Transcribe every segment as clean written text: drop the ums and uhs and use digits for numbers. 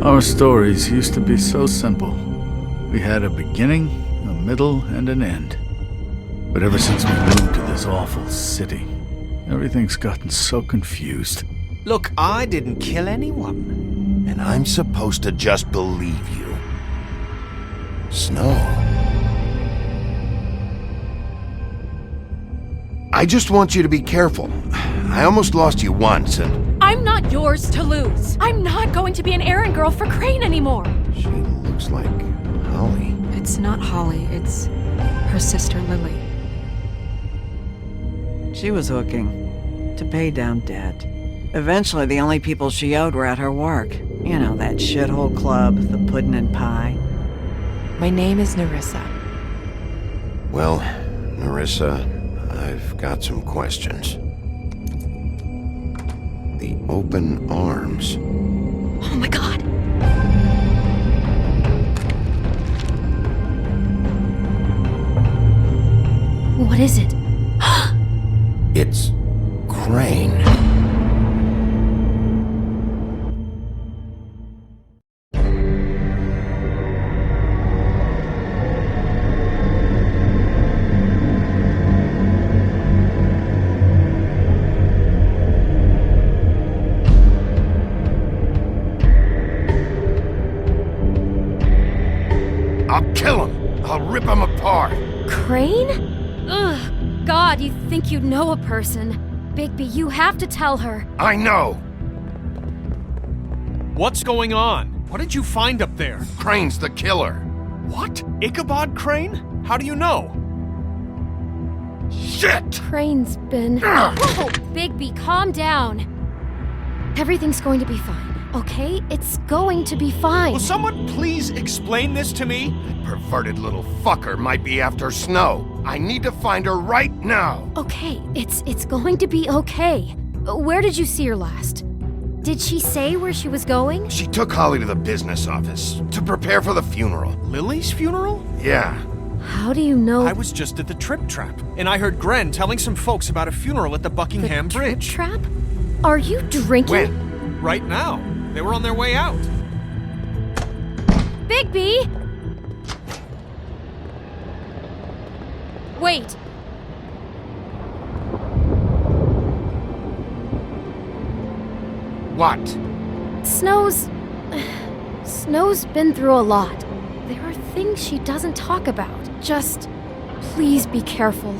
Our stories used to be so simple. We had a beginning, a middle, and an end. But ever since we moved to this awful city, everything's gotten so confused. Look, I didn't kill anyone. And I'm supposed to just believe you. Snow. I just want you to be careful. I almost lost you once, and... I'm not yours to lose. I'm not going to be an errand girl for Crane anymore. She looks like Holly. It's not Holly, it's her sister Lily. She was hooking to pay down debt. Eventually, the only people she owed were at her work. You know, that shithole club, the puddin' and pie. My name is Nerissa. Well, Nerissa, I've got some questions. The open arms. Oh my god. What is it? It's Crane. I'll kill him! I'll rip him apart! Crane? Ugh. God, you think you know a person. Bigby, you have to tell her. I know! What's going on? What did you find up there? Crane's the killer. What? Ichabod Crane? How do you know? Shit! Crane's been... Whoa! Bigby, calm down. Everything's going to be fine, okay? It's going to be fine. Will someone please explain this to me? Perverted little fucker might be after Snow. I need to find her right now. Okay, it's going to be okay. Where did you see her last? Did she say where she was going? She took Holly to the business office to prepare for the funeral. Lily's funeral? Yeah. How do you know? I was just at the Trip Trap, and I heard Gren telling some folks about a funeral at the Buckingham Bridge. Trap? Are you drinking? When? Right now. They were on their way out. Bigby! Wait. What? Snow's been through a lot. There are things she doesn't talk about. Just please be careful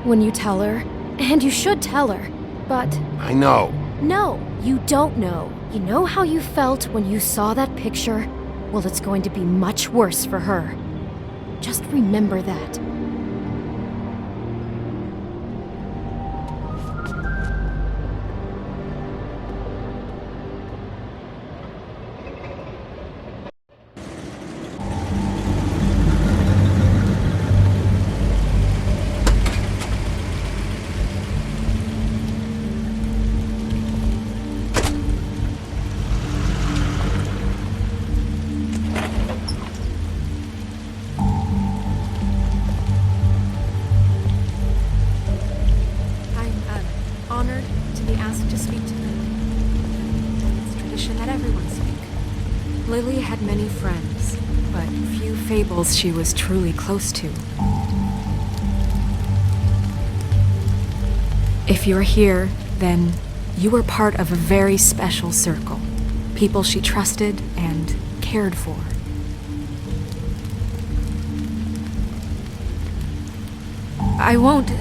when you tell her. And you should tell her. But I know. no, you don't know. You know how you felt when you saw that picture? Well, it's going to be much worse for her. Just remember that. Honored to be asked to speak to them. It's tradition that everyone speak. Lily had many friends, but few fables she was truly close to. If you're here, then you were part of a very special circle. People she trusted and cared for. I won't,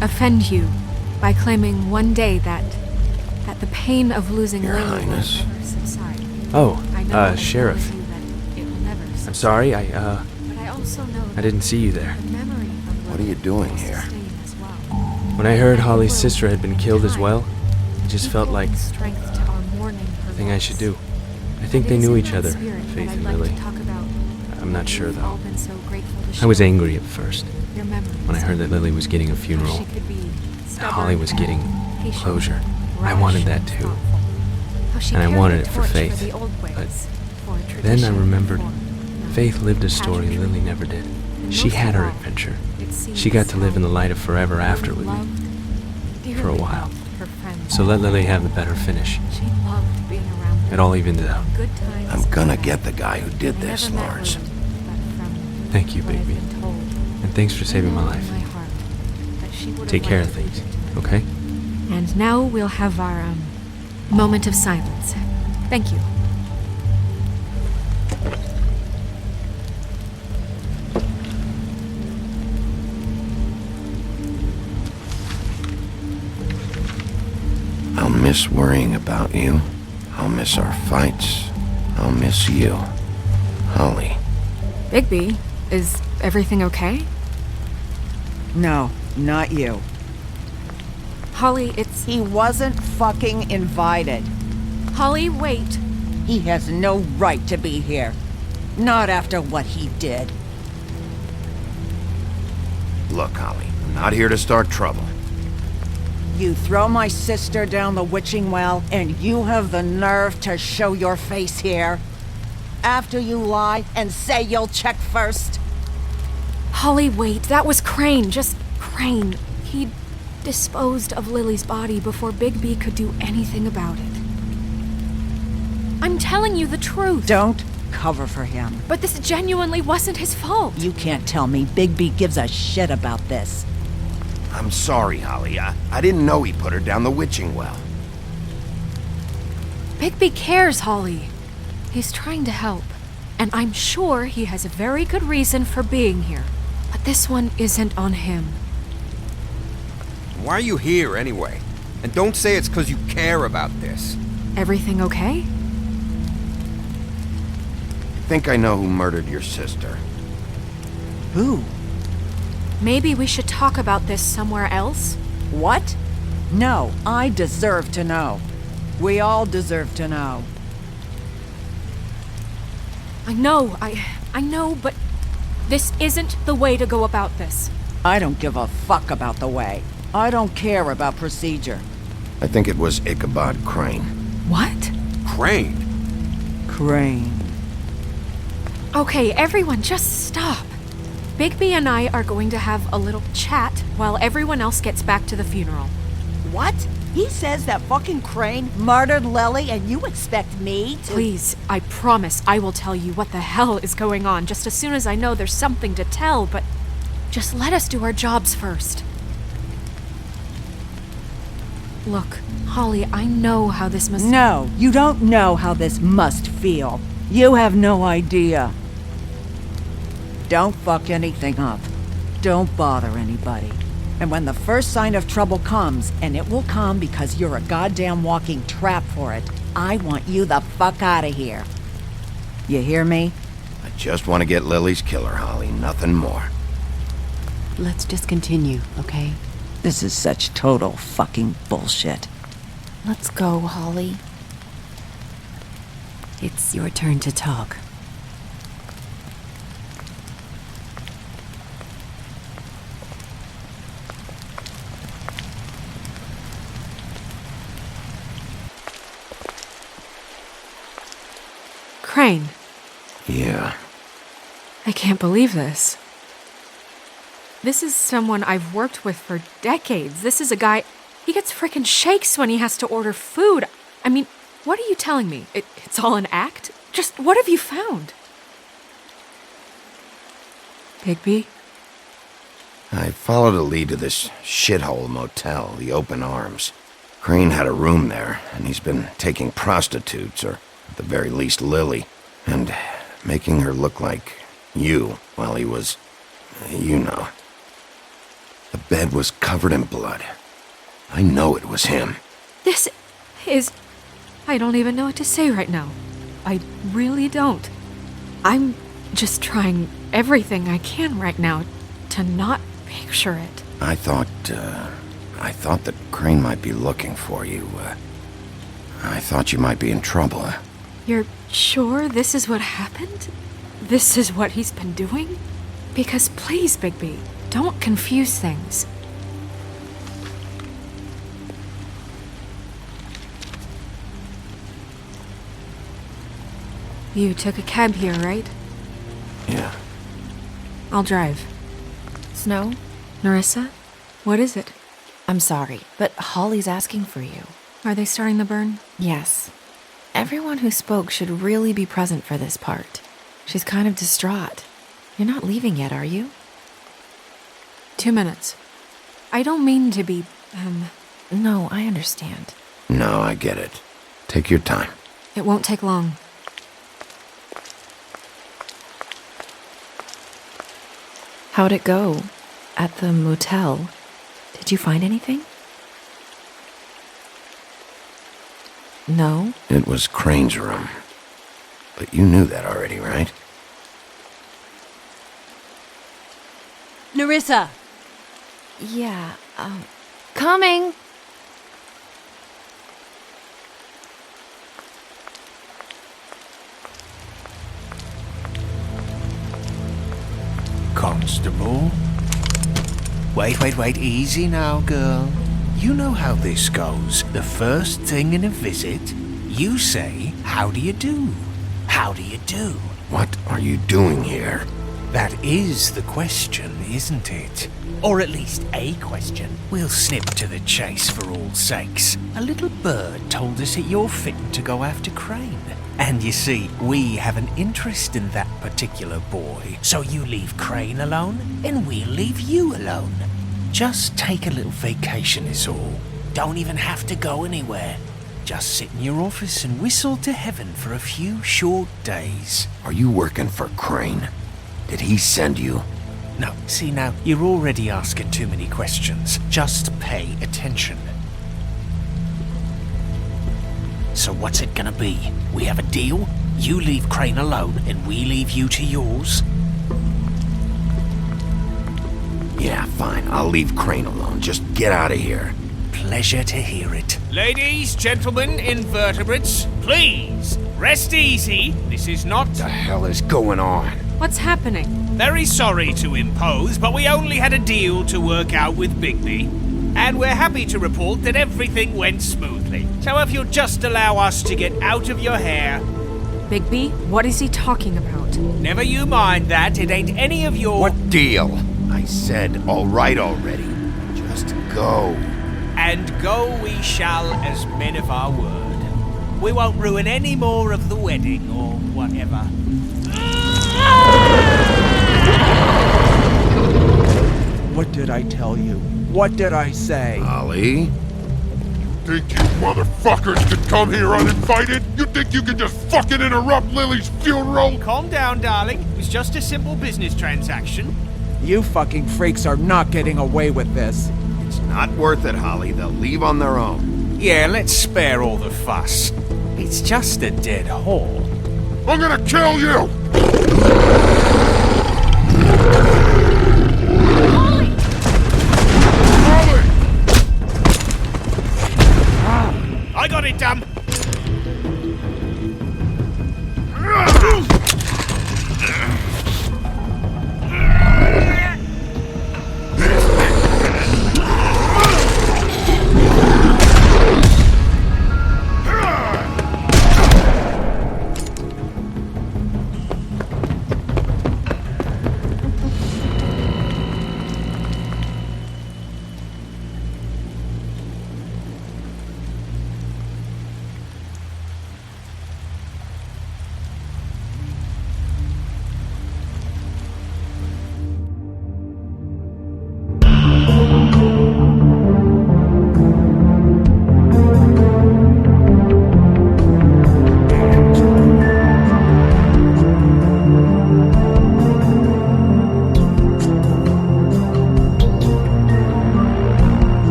offend you by claiming one day that the pain of losing Your Lily will Highness. never subside. Oh, I know that I Sheriff. told you that it will never subside. I'm sorry, But I also know I didn't see you there. the memory of What are you doing here? as well. When I heard Holly's sister had been killed as well, it just felt like the strength to our mourning her thing I loss. should do. I think It they is knew in each that other, spirit that Faith I'd and like Lily. to talk about. I'm not sure We've all though. been so grateful to I was share angry at first your memories. when I heard that Lily was getting a How funeral. she could be That Holly was getting patient, closure. I rash, wanted that and too. thoughtful. How she And I carried wanted the it for torch Faith, the old ways, but for a Then I tradition remembered for not Faith lived a story pageantry. Lily never did. And She most had of her all, adventure. it seems She got to live in the how light of forever Lily after with me. loved, dearly For a while. loved her friends. So let Lily have the better finish. She loved being around them. It all evens out. Good times. I'm gonna get the guy who did I this, never met Lawrence. Lily, but from Thank you, what I've Bigby. been told, And thanks for saving my I know in life. my heart that she would have Take care of liked things, to. okay? And now we'll have our moment of silence. Thank you. I'll miss worrying about you. I'll miss our fights. I'll miss you. Holly. Bigby, is everything okay? No, not you. Holly, it's... He wasn't fucking invited. Holly, wait. He has no right to be here. Not after what he did. Look, Holly, I'm not here to start trouble. You throw my sister down the witching well, and you have the nerve to show your face here? After you lie and say you'll check first? Holly, wait. That was Crane. Just Crane. He disposed of Lily's body before Bigby could do anything about it. I'm telling you the truth. Don't cover for him. But this genuinely wasn't his fault. You can't tell me Bigby gives a shit about this. I'm sorry, Holly. I didn't know he put her down the witching well. Bigby cares, Holly. He's trying to help. And I'm sure he has a very good reason for being here. But this one isn't on him. Why are you here anyway? And don't say it's because you care about this. Everything okay? I think I know who murdered your sister. Who? Maybe we should talk about this somewhere else? What? No, I deserve to know. We all deserve to know. I know, but this isn't the way to go about this. I don't give a fuck about the way. I don't care about procedure. I think it was Ichabod Crane. What? Crane? Crane. Okay, everyone, just stop. Bigby and I are going to have a little chat while everyone else gets back to the funeral. What? He says that fucking Crane murdered Lily and you expect me to— Please, I promise I will tell you what the hell is going on just as soon as I know there's something to tell, but just let us do our jobs first. Look, Holly, I know how this must— No, you don't know how this must feel. You have no idea. Don't fuck anything up. Don't bother anybody. And when the first sign of trouble comes, and it will come because you're a goddamn walking trap for it, I want you the fuck out of here. You hear me? I just want to get Lily's killer, Holly, nothing more. Let's just continue, okay? This is such total fucking bullshit. Let's go, Holly. It's your turn to talk. Crane, Yeah. I can't believe this. This is someone I've worked with for decades. This is a guy, he gets frickin' shakes when he has to order food. I mean, what are you telling me? It's all an act? Just what have you found? Bigby? I followed a lead to this shithole motel, the Open Arms. Crane had a room there, and he's been taking prostitutes, or at the very least Lily, and making her look like you while he was, you know. The bed was covered in blood. I know it was him. This is... I don't even know what to say right now. I really don't. I'm just trying everything I can right now to not picture it. I thought that Crane might be looking for you. I thought you might be in trouble. You're sure this is what happened? This is what he's been doing? Because please, Bigby, don't confuse things. You took a cab here, right? Yeah. I'll drive. Snow? Narissa? What is it? I'm sorry, but Holly's asking for you. Are they starting the burn? Yes. Everyone who spoke should really be present for this part. She's kind of distraught. You're not leaving yet, are you? 2 minutes. I don't mean to be, No, I understand. No, I get it. Take your time. It won't take long. How'd it go? At the motel? Did you find anything? No? It was Crane's room. But you knew that already, right? Nerissa! Yeah, coming! Constable? Wait, easy now, girl. You know how this goes. The first thing in a visit, you say, "How do you do? How do you do?" What are you doing here? That is the question, isn't it? Or at least a question. We'll snip to the chase for all sakes. A little bird told us that you're fitting to go after Crane. And you see, we have an interest in that particular boy. So you leave Crane alone, and we'll leave you alone. Just take a little vacation is all. Don't even have to go anywhere. Just sit in your office and whistle to heaven for a few short days. Are you working for Crane? Did he send you? No, see now, you're already asking too many questions. Just pay attention. So what's it gonna be? We have a deal? You leave Crane alone and we leave you to yours? Yeah, fine. I'll leave Crane alone. Just get out of here. Pleasure to hear it. Ladies, gentlemen, invertebrates, please, rest easy. This is not... What the hell is going on? What's happening? Very sorry to impose, but we only had a deal to work out with Bigby. And we're happy to report that everything went smoothly. So if you'll just allow us to get out of your hair... Bigby, what is he talking about? Never you mind that, it ain't any of your... What deal? I said all right already. Just go. And go we shall as men of our word. We won't ruin any more of the wedding or whatever. What did I tell you? What did I say? Ollie? Think you motherfuckers could come here uninvited? You think you can just fucking interrupt Lily's funeral? Calm down, darling. It was just a simple business transaction. You fucking freaks are not getting away with this. It's not worth it, Holly. They'll leave on their own. Yeah, let's spare all the fuss. It's just a dead hole. I'm gonna kill you! I got it, damn!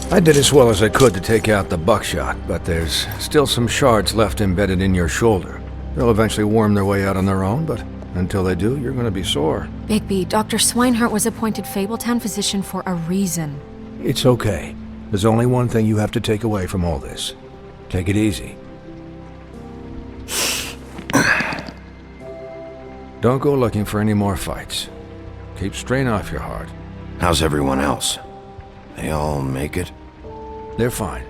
I did as well as I could to take out the buckshot, but there's still some shards left embedded in your shoulder. They'll eventually worm their way out on their own, but Until they do, you're gonna be sore. Bigby, Dr. Swinehart was appointed Fabletown physician for a reason. It's okay. There's only one thing you have to take away from all this. Take it easy. Don't go looking for any more fights. Keep strain off your heart. How's everyone else? They all make it? They're fine.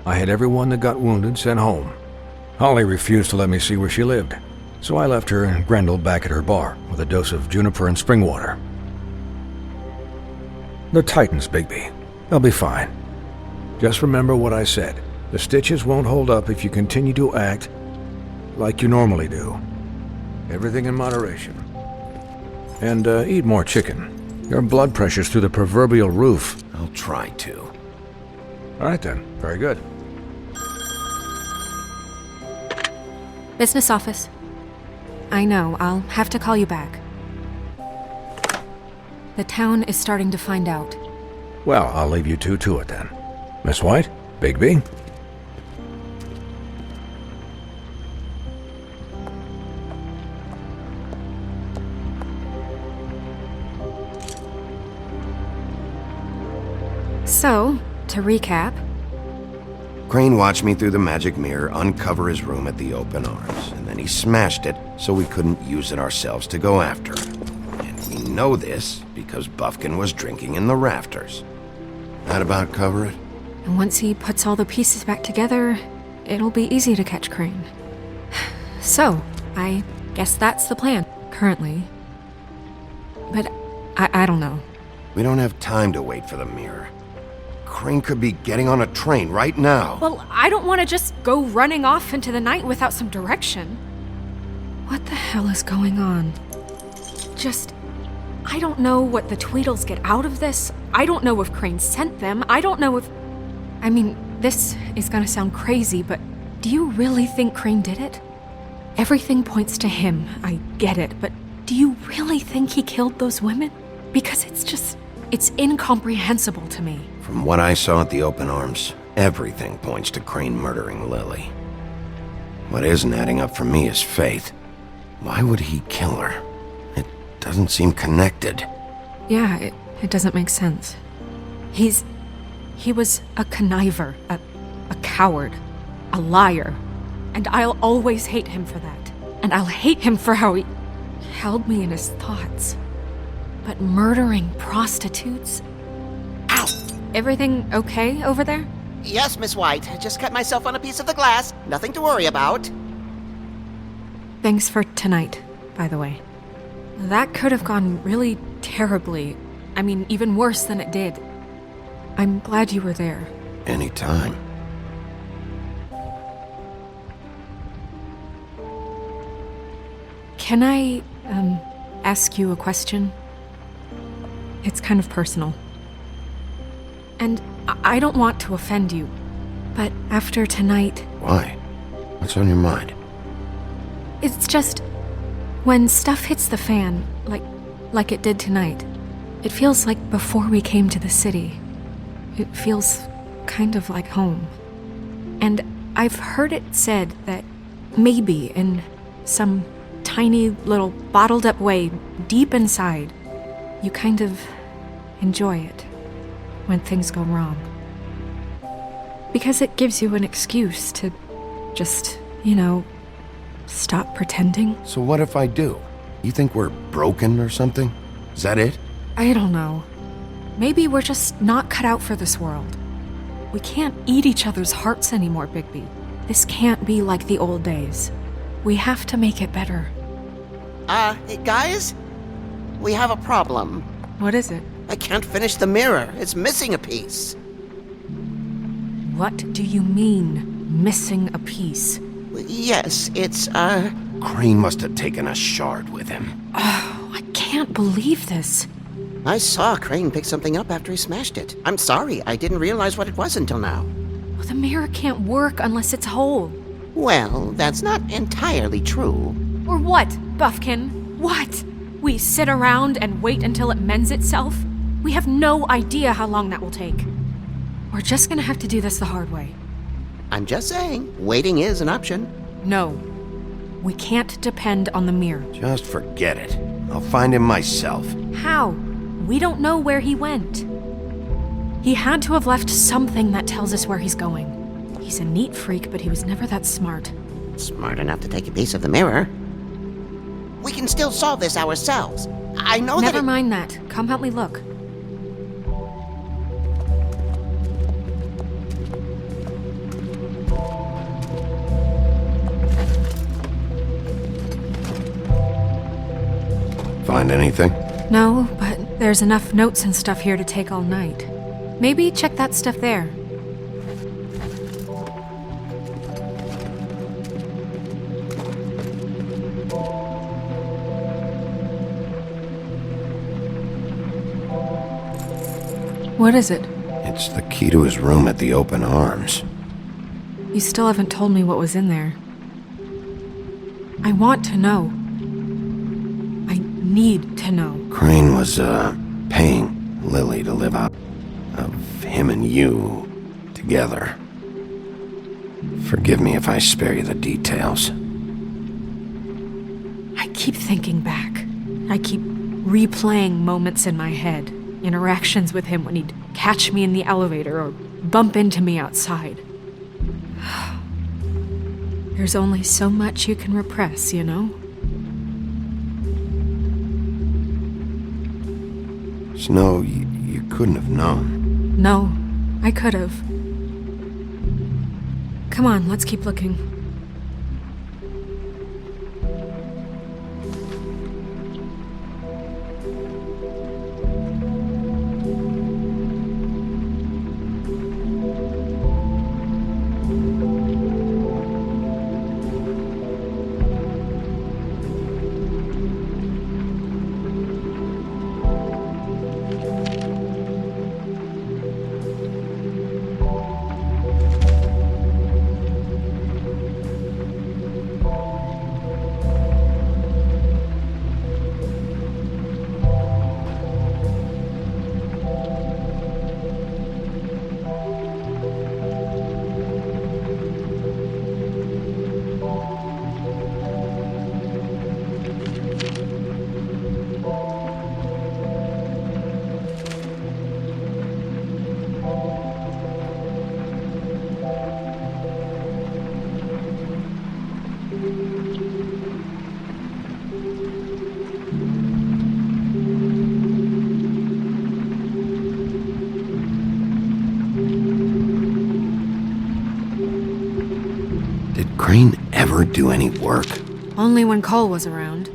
I had everyone that got wounded sent home. Holly refused to let me see where she lived, so I left her and Grendel back at her bar with a dose of juniper and spring water. The Titans, Bigby. They'll be fine. Just remember what I said. The stitches won't hold up if you continue to act like you normally do. Everything in moderation. And eat more chicken. Your blood pressure's through the proverbial roof. I'll try to. All right then. Very good. Business office. I know, I'll have to call you back. The town is starting to find out. Well, I'll leave you two to it then. Miss White? Bigby? So, to recap, Crane watched me through the magic mirror uncover his room at the open arms, and then he smashed it so we couldn't use it ourselves to go after him. And we know this because Buffkin was drinking in the rafters. That about cover it? and once he puts all the pieces back together, it'll be easy to catch Crane. So, I guess that's the plan, currently. But I don't know. We don't have time to wait for the mirror. Crane could be getting on a train right now. Well, I don't want to just go running off into the night without some direction. What the hell is going on? I don't know what the Tweedles get out of this. I don't know if Crane sent them. I don't know if... I mean, this is gonna sound crazy, but do you really think Crane did it? Everything points to him, I get it, but do you really think he killed those women? Because it's incomprehensible to me. From what I saw at the open arms, everything points to Crane murdering Lily. What isn't adding up for me is Faith. Why would he kill her? It doesn't seem connected. Yeah, it doesn't make sense. He was a conniver, a coward, a liar. And I'll always hate him for that. And I'll hate him for how he held me in his thoughts. But murdering prostitutes? Ow! Everything okay over there? Yes, Miss White. I just cut myself on a piece of the glass. Nothing to worry about. Thanks for tonight, by the way. That could have gone really terribly. I mean, even worse than it did. I'm glad you were there. Anytime. Can I, ask you a question? It's kind of personal. And I don't want to offend you, but after tonight... Why? What's on your mind? It's just... when stuff hits the fan, like it did tonight, it feels like before we came to the city. It feels kind of like home. And I've heard it said that maybe in some tiny little bottled up way deep inside, you kind of enjoy it when things go wrong. Because it gives you an excuse to just, stop pretending. So what if I do? You think we're broken or something? Is that it? I don't know. Maybe we're just not cut out for this world. We can't eat each other's hearts anymore, Bigby. This can't be like the old days. We have to make it better. Guys? We have a problem. What is it? I can't finish the mirror. It's missing a piece. What do you mean, missing a piece? Yes, it's, Crane must have taken a shard with him. Oh, I can't believe this. I saw Crane pick something up after he smashed it. I'm sorry, I didn't realize what it was until now. Well, the mirror can't work unless it's whole. Well, that's not entirely true. Or what, Buffkin? What? We sit around and wait until it mends itself? We have no idea how long that will take. We're just gonna have to do this the hard way. I'm just saying, waiting is an option. No. We can't depend on the mirror. Just forget it. I'll find him myself. How? We don't know where he went. He had to have left something that tells us where he's going. He's a neat freak, but he was never that smart. Smart enough to take a piece of the mirror. We can still solve this ourselves. I know Never mind that. Come help me look. Find anything? No, but there's enough notes and stuff here to take all night. Maybe check that stuff there. What is it? It's the key to his room at the Open Arms. You still haven't told me what was in there. I want to know. I need to know. Crane was, paying Lily to live out of him and you together. Forgive me if I spare you the details. I keep thinking back. I keep replaying moments in my head. Interactions with him when he'd catch me in the elevator or bump into me outside. There's only so much you can repress, you know? Snow, you couldn't have known. No, I could have. Come on, let's keep looking. Crane ever do any work? Only when Cole was around.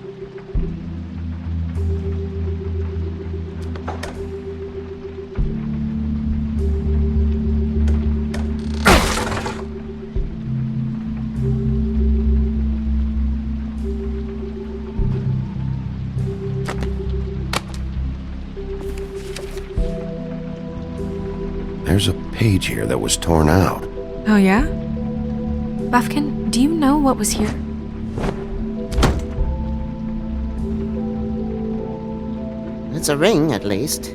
There's a page here that was torn out. Oh, yeah? Buffkin, do you know what was here? It's a ring, at least.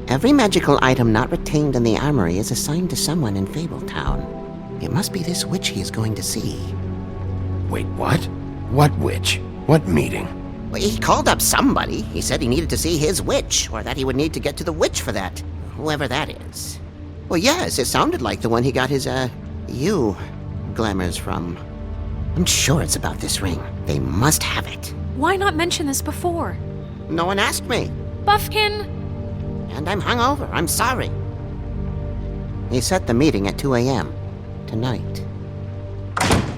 Every magical item not retained in the armory is assigned to someone in Fabletown. It must be this witch he is going to see. Wait, what? What witch? What meeting? Well, he called up somebody. He said he needed to see his witch, or that he would need to get to the witch for that. Whoever that is. Well, yes, it sounded like the one he got his, glamours from. I'm sure it's about this ring. They must have it. Why not mention this before? No one asked me. Buffkin! And I'm hungover. I'm sorry. He set the meeting at 2 a.m. tonight.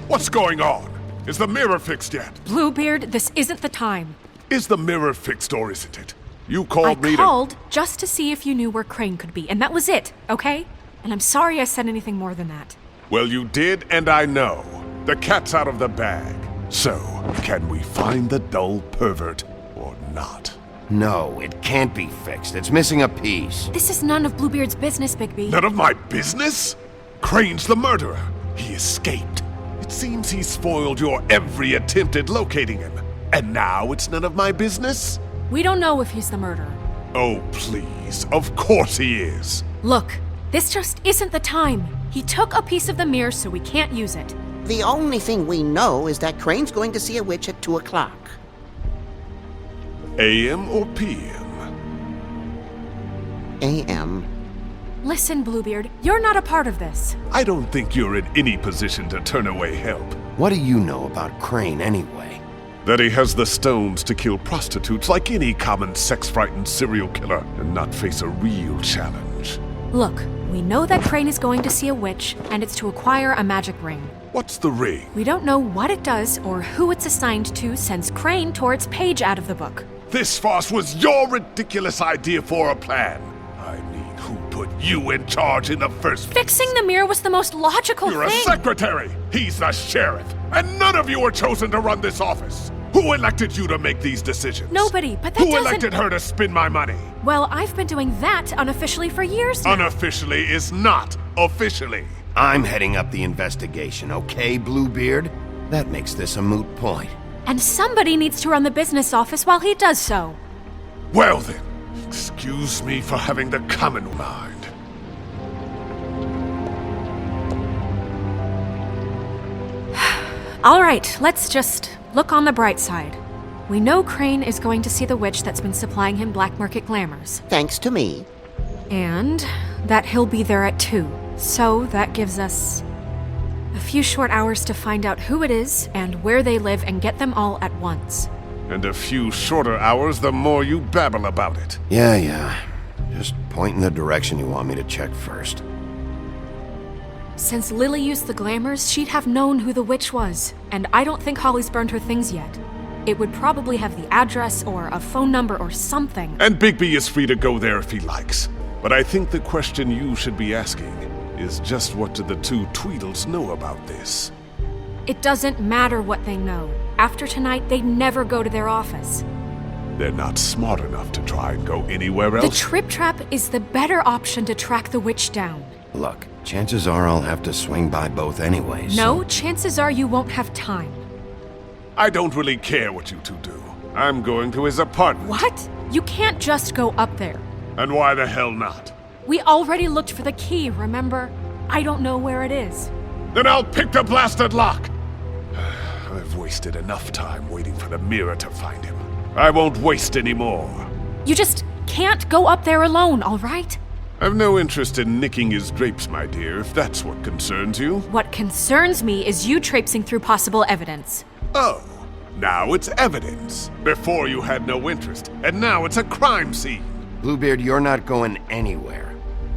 What's going on? Is the mirror fixed yet? Bluebeard, this isn't the time. Is the mirror fixed or isn't it? You called me I called just to see if you knew where Crane could be, and that was it, okay? And I'm sorry I said anything more than that. Well, you did, and I know. The cat's out of the bag. So, can we find the dull pervert or not? No, it can't be fixed. It's missing a piece. This is none of Bluebeard's business, Bigby. None of my business? Crane's the murderer. He escaped. It seems he spoiled your every attempt at locating him. And now it's none of my business? We don't know if he's the murderer. Oh, please. Of course he is. Look, this just isn't the time. He took a piece of the mirror, so we can't use it. The only thing we know is that Crane's going to see a witch at 2 o'clock. AM or PM? AM. Listen, Bluebeard, you're not a part of this. I don't think you're in any position to turn away help. What do you know about Crane anyway? That he has the stones to kill prostitutes like any common sex-frightened serial killer and not face a real challenge. Look, we know that Crane is going to see a witch, and it's to acquire a magic ring. What's the ring? We don't know what it does or who it's assigned to since Crane tore its page out of the book. This farce was your ridiculous idea for a plan. I mean, who put you in charge in the first place? Fixing the mirror was the most logical You're thing. a secretary! He's the sheriff! And none of you were chosen to run this office! Who elected you to make these decisions? Nobody, but that Who doesn't... elected her to spend my money? Well, I've been doing that unofficially for years now. Unofficially is not officially. I'm heading up the investigation, okay, Bluebeard? That makes this a moot point. And somebody needs to run the business office while he does so. Well then, excuse me for having the common mind. All right, let's just look on the bright side. We know Crane is going to see the witch that's been supplying him black market glamours. Thanks to me. And that he'll be there at 2. So that gives us a few short hours to find out who it is and where they live and get them all at once. And a few shorter hours the more you babble about it. Yeah. Just point in the direction you want me to check first. Since Lily used the glamours, she'd have known who the witch was, and I don't think Holly's burned her things yet. It would probably have the address or a phone number or something. And Bigby is free to go there if he likes. But I think the question you should be asking is just what do the two Tweedles know about this? It doesn't matter what they know. After tonight, they'd never go to their office. They're not smart enough to try and go anywhere else. The Trip Trap is the better option to track the witch down. Look, chances are I'll have to swing by both anyways. No, chances are you won't have time. I don't really care what you two do. I'm going to his apartment. What? You can't just go up there. And why the hell not? We already looked for the key, remember? I don't know where it is. Then I'll pick the blasted lock! I've wasted enough time waiting for the mirror to find him. I won't waste any more. You just can't go up there alone, all right? I've no interest in nicking his drapes, my dear, if that's what concerns you. What concerns me is you traipsing through possible evidence. Oh, now it's evidence. Before you had no interest, and now it's a crime scene. Bluebeard, you're not going anywhere.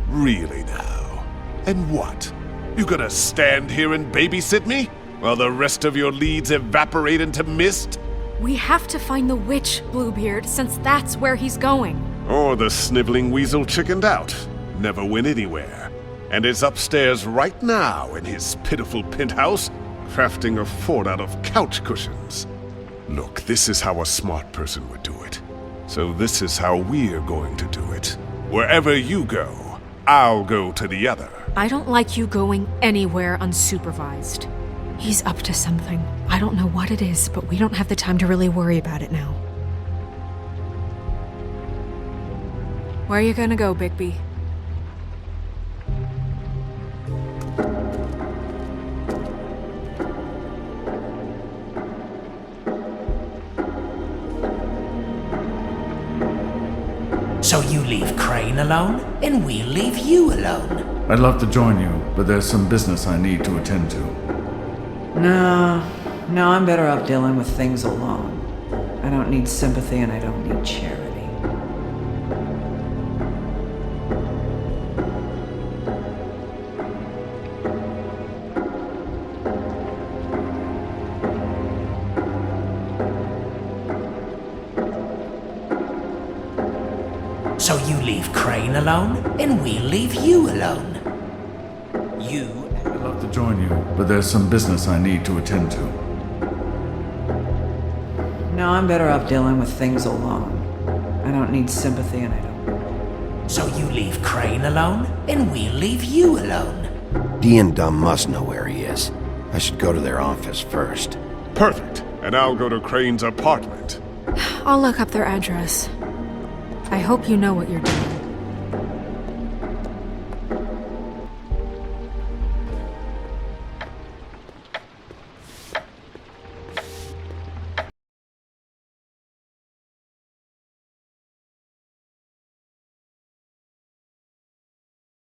Really now? And what? You gonna stand here and babysit me? While the rest of your leads evaporate into mist? We have to find the witch, Bluebeard, since that's where he's going. Or the sniveling weasel chickened out. Never went anywhere. And is upstairs right now in his pitiful penthouse, crafting a fort out of couch cushions. Look, this is how a smart person would do it. So this is how we're going to do it. Wherever you go, I'll go to the other. I don't like you going anywhere unsupervised. He's up to something. I don't know what it is, but we don't have the time to really worry about it now. Where are you gonna go, Bigby? So you leave Crane alone, and we'll leave you alone. I'd love to join you, but there's some business I need to attend to. No, I'm better off dealing with things alone. I don't need sympathy and I don't need charity. So you leave Crane alone, and we'll leave you alone. I'd love to join you, but there's some business I need to attend to. No, I'm better off dealing with things alone. I don't need sympathy and I don't. So you leave Crane alone, and we'll leave you alone. Dee and Dumb must know where he is. I should go to their office first. Perfect. And I'll go to Crane's apartment. I'll look up their address. I hope you know what you're doing.